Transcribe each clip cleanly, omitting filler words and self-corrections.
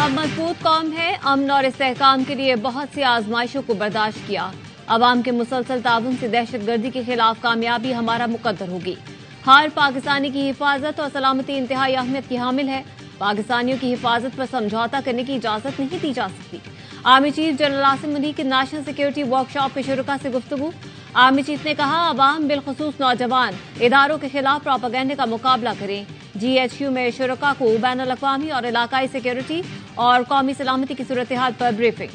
अब मजबूत कौम है, अमन और इस्तेहकाम के लिए बहुत सी आजमाइशों को बर्दाश्त किया। अवाम के मुसलसल ताउन से दहशतगर्दी के खिलाफ कामयाबी हमारा मुकद्दर होगी। हर पाकिस्तानी की हिफाजत और सलामती इंतहाई अहमियत की हामिल है। पाकिस्तानियों की हिफाजत पर समझौता करने की इजाजत नहीं दी जा सकती। Army chief general Asim Munir की नेशनल सिक्योरिटी वर्कशॉप के शुरुका से गुफ्तगू। आर्मी चीफ ने कहा, अवाम बिलखुसूस नौजवान इदारों के खिलाफ प्रोपेगेंडे का मुकाबला करें। GHQ में शुरका को बैन अल-अक़वामी और इलाकाई सिक्योरिटी और कौमी सलामती की सूरत हाल पर ब्रीफिंग।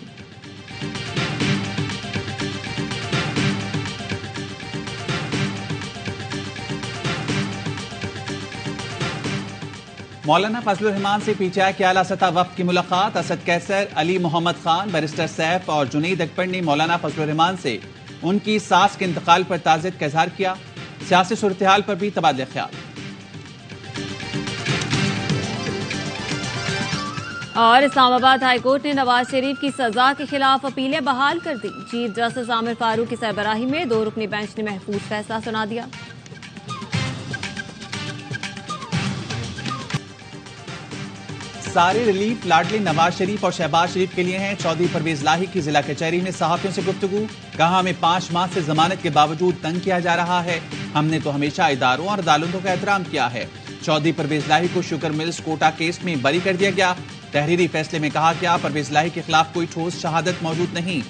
मौलाना फजलुर रहमान से PTI के आला सतह वफ्द की मुलाकात। असद कैसर, अली मोहम्मद खान, बैरिस्टर सैफ और जुनैद अकबर ने मौलाना फजलुर रहमान से उनकी सास के इंतकाल पर ताज़ियत का इजहार किया। सियासी सूरत हाल पर भी तबादले ख्याल। और इस्लामाबाद हाईकोर्ट ने नवाज शरीफ की सजा के खिलाफ अपीलें बहाल कर दी। चीफ जस्टिस आमिर फारूक की सरबराही में 2 रुकनी बेंच ने महफूज फैसला सुना दिया। सारे रिलीफ लाडले नवाज शरीफ और शहबाज शरीफ के लिए हैं। चौधरी परवेज लाही की जिला कचहरी में सहाफियों से गुफ्तगू। कहा, हमें 5 माह से जमानत के बावजूद तंग किया जा रहा है। हमने तो हमेशा इदारों और अदालतों का एहतराम किया है। चौधरी परवेज लाही को शुगर मिल्स कोटा केस में बरी कर दिया गया। तहरीरी फैसले में कहा गया, परवेज लाही के खिलाफ कोई ठोस शहादत मौजूद नहीं।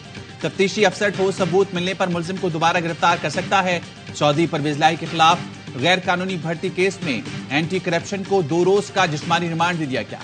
तफ्तीशी अफसर ठोस सबूत मिलने पर मुलजिम को दोबारा गिरफ्तार कर सकता है। चौधरी परवेज लाही के खिलाफ गैर कानूनी भर्ती केस में एंटी करप्शन को 2 रोज का जिस्मानी रिमांड दे दिया गया।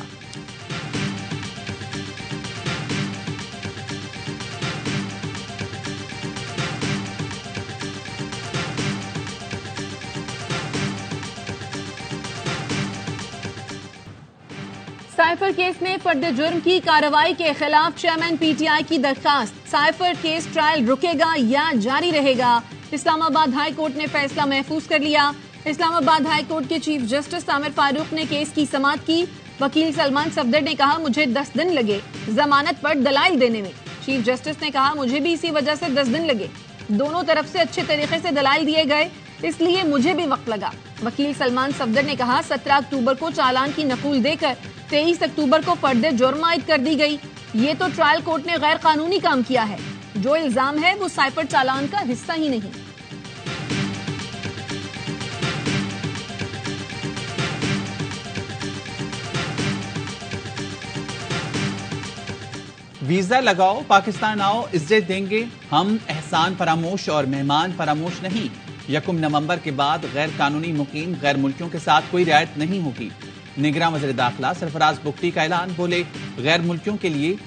साइफर केस में फर्द जुर्म की कार्रवाई के खिलाफ चेयरमैन PTI की दरखास्त। साइफर केस ट्रायल रुकेगा या जारी रहेगा? इस्लामाबाद हाई कोर्ट ने फैसला महफूज कर लिया। इस्लामाबाद हाई कोर्ट के चीफ जस्टिस आमिर फारूक ने केस की समाअत की। वकील सलमान सफदर ने कहा, मुझे 10 दिन लगे जमानत पर दलाइल देने में। चीफ जस्टिस ने कहा, मुझे भी इसी वजह से 10 दिन लगे। दोनों तरफ से अच्छे तरीके से दलाइल दिए गए, इसलिए मुझे भी वक्त लगा। वकील सलमान सफदर ने कहा, 17 अक्टूबर को चालान की नकूल देकर 23 अक्टूबर को फर्द जुर्म आयद कर दी गई। ये तो ट्रायल कोर्ट ने गैर कानूनी काम किया है। जो इल्जाम है वो साइफर चालान का हिस्सा ही नहीं। वीजा लगाओ, पाकिस्तान आओ, इज्जत देंगे हम, एहसान फरामोश और मेहमान फरामोश नहीं। 1 नवंबर के बाद गैर कानूनी मुकीम गैर मुल्कियों के साथ कोई रियायत नहीं होगी। निगरान वज़ीर दाखिला सरफराज बुख्ती का ऐलान। बोले, गैर मुल्कियों के लिए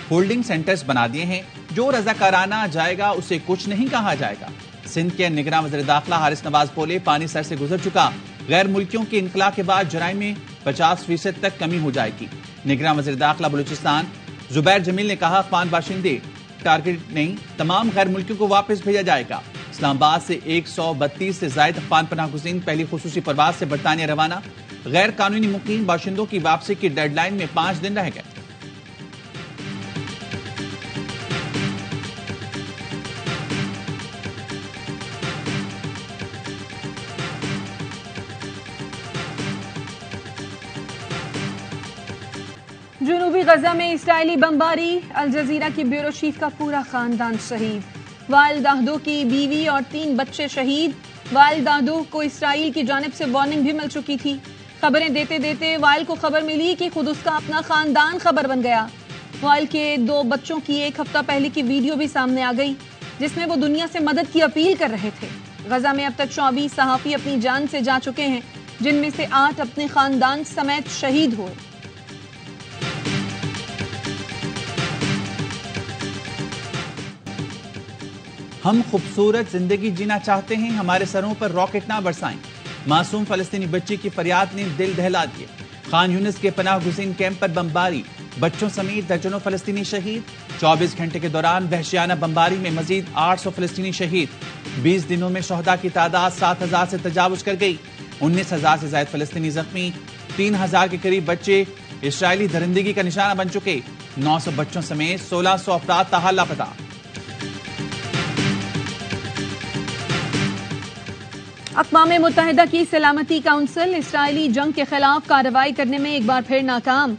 होल्डिंग सेंटर्स बना दिए हैं। जो रजाकाराना जाएगा उसे कुछ नहीं कहा जाएगा। सिंध के निगरान वज़ीर दाखिला हारिस नवाज बोले, पानी सर से गुजर चुका। गैर मुल्कियों के इनकला के बाद जराइम में 50% तक कमी हो जाएगी। निगरान वज़ीर दाखिला बलूचिस्तान जुबैर जमील ने कहा, अफगान बाशिंदे टारगेट नहीं, तमाम गैर मुल्कियों को वापस भेजा जाएगा। इस्लामाबाद से 132 से ज्यादा अफगान पनाह गुज़ीन पहली खुसूसी परवाज से बरतानिया रवाना। गैर कानूनी मुकीम बाशिंदों की वापसी की डेडलाइन में 5 दिन रह गए। जुनूबी गजा में इस्राइली बमबारी। अल जजीरा की ब्यूरो चीफ का पूरा खानदान शहीद। वाइल दाहदो की बीवी और 3 बच्चे शहीद। वाइल दाहदो को इस्राइल की जानिब से वार्निंग भी मिल चुकी थी। खबरें देते देते वाइल को खबर मिली कि खुद उसका अपना खानदान खबर बन गया। वाइल के 2 बच्चों की 1 हफ्ता पहले की वीडियो भी सामने आ गई, जिसमें वो दुनिया से मदद की अपील कर रहे थे। गजा में अब तक 24 सहाफी अपनी जान से जा चुके हैं, जिनमें से 8 अपने खानदान समेत शहीद हुए। हम खूबसूरत जिंदगी जीना चाहते हैं, हमारे सरों पर रॉकेट ना बरसाएं। मासूम फलस्तीनी बच्ची की फरियाद ने दिल दहला दिए। खान यूनिस के पनाह गुज़ीन कैंप पर बमबारी, बच्चों समेत दर्जनों फलस्तीनी शहीद। 24 घंटे के दौरान वहशियाना बमबारी में मजीद 800 फलस्तीनी शहीद। 20 दिनों में शहदा की तादाद 7000 से तजावुज कर गई। 19,000 से ज्यादा फलस्तीनी जख्मी। 3000 के करीब बच्चे इस्राइली दरिंदगी का निशाना बन चुके। 900 बच्चों समेत 1600 अफराद ताहाल लापता। अक़वाम मुत्तहिदा की सलामती काउंसिल इस्राइली जंग के खिलाफ कार्रवाई करने में एक बार फिर नाकाम।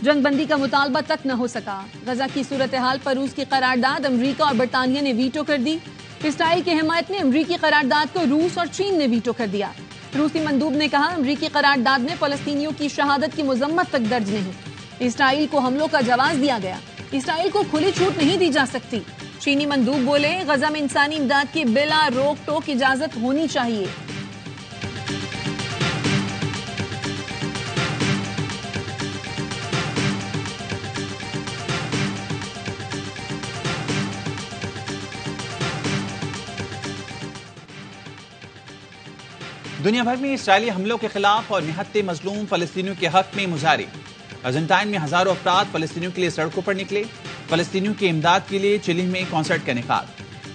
जंगबंदी का मुतालबा तक न हो सका। गजा की सूरत हाल पर रूस की करारदाद अमरीका और बरतानिया ने वीटो कर दी। इसराइल की हिमायत में अमरीकी करारदाद को रूस और चीन ने वीटो कर दिया। रूसी मंदूब ने कहा, अमरीकी करारदाद में फलस्तीनियों की शहादत की मजम्मत तक दर्ज नहीं। इसराइल को हमलों का जवाब दिया गया। इसराइल को खुली छूट नहीं दी जा सकती। चीनी मंदूब बोले, गजा में इंसानी इमदाद की बिला रोक टोक इजाजत होनी चाहिए। दुनिया भर में इस्राएली हमलों के खिलाफ और निहत्ते मजलूम फलस्तीनियों के हक में मुजाहरे। अर्जेंटाइन में हजारों अफराद फलस्तीनियों के लिए सड़कों पर निकले। फलस्तीनियों की इमदाद के लिए चिली में कॉन्सर्ट का इनेकाद।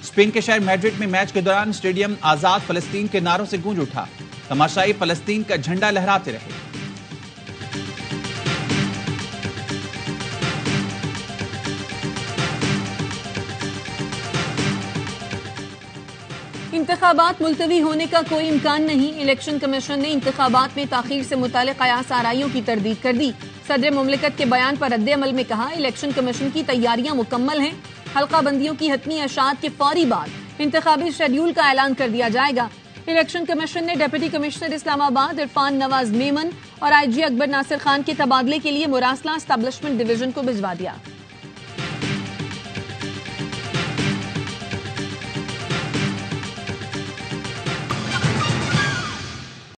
स्पेन के शहर मैड्रिड में मैच के दौरान स्टेडियम आजाद फलस्तीन के नारों से गूंज उठा। तमाशाई फलस्तीन का झंडा लहराते रहे। इंतखाबात मुलतवी होने का कोई इम्कान नहीं। इलेक्शन कमीशन ने इंतखाबात में ताखीर से मुताल्लिक़ कयास आराइयों की तरदीद कर दी। सदर मुमलिकत के बयान पर रद्द अमल में कहा, इलेक्शन कमीशन की तैयारियां मुकम्मल हैं। हल्का बंदियों की हतमी अशात के फौरी बाद इंतखाबी शेड्यूल का ऐलान कर दिया जाएगा। इलेक्शन कमीशन ने डिप्टी कमिश्नर इस्लामाबाद इरफान नवाज मेमन और IG अकबर नासिर खान के तबादले के लिए मुरासला एस्टेब्लिशमेंट डिवीजन को भिजवा दिया।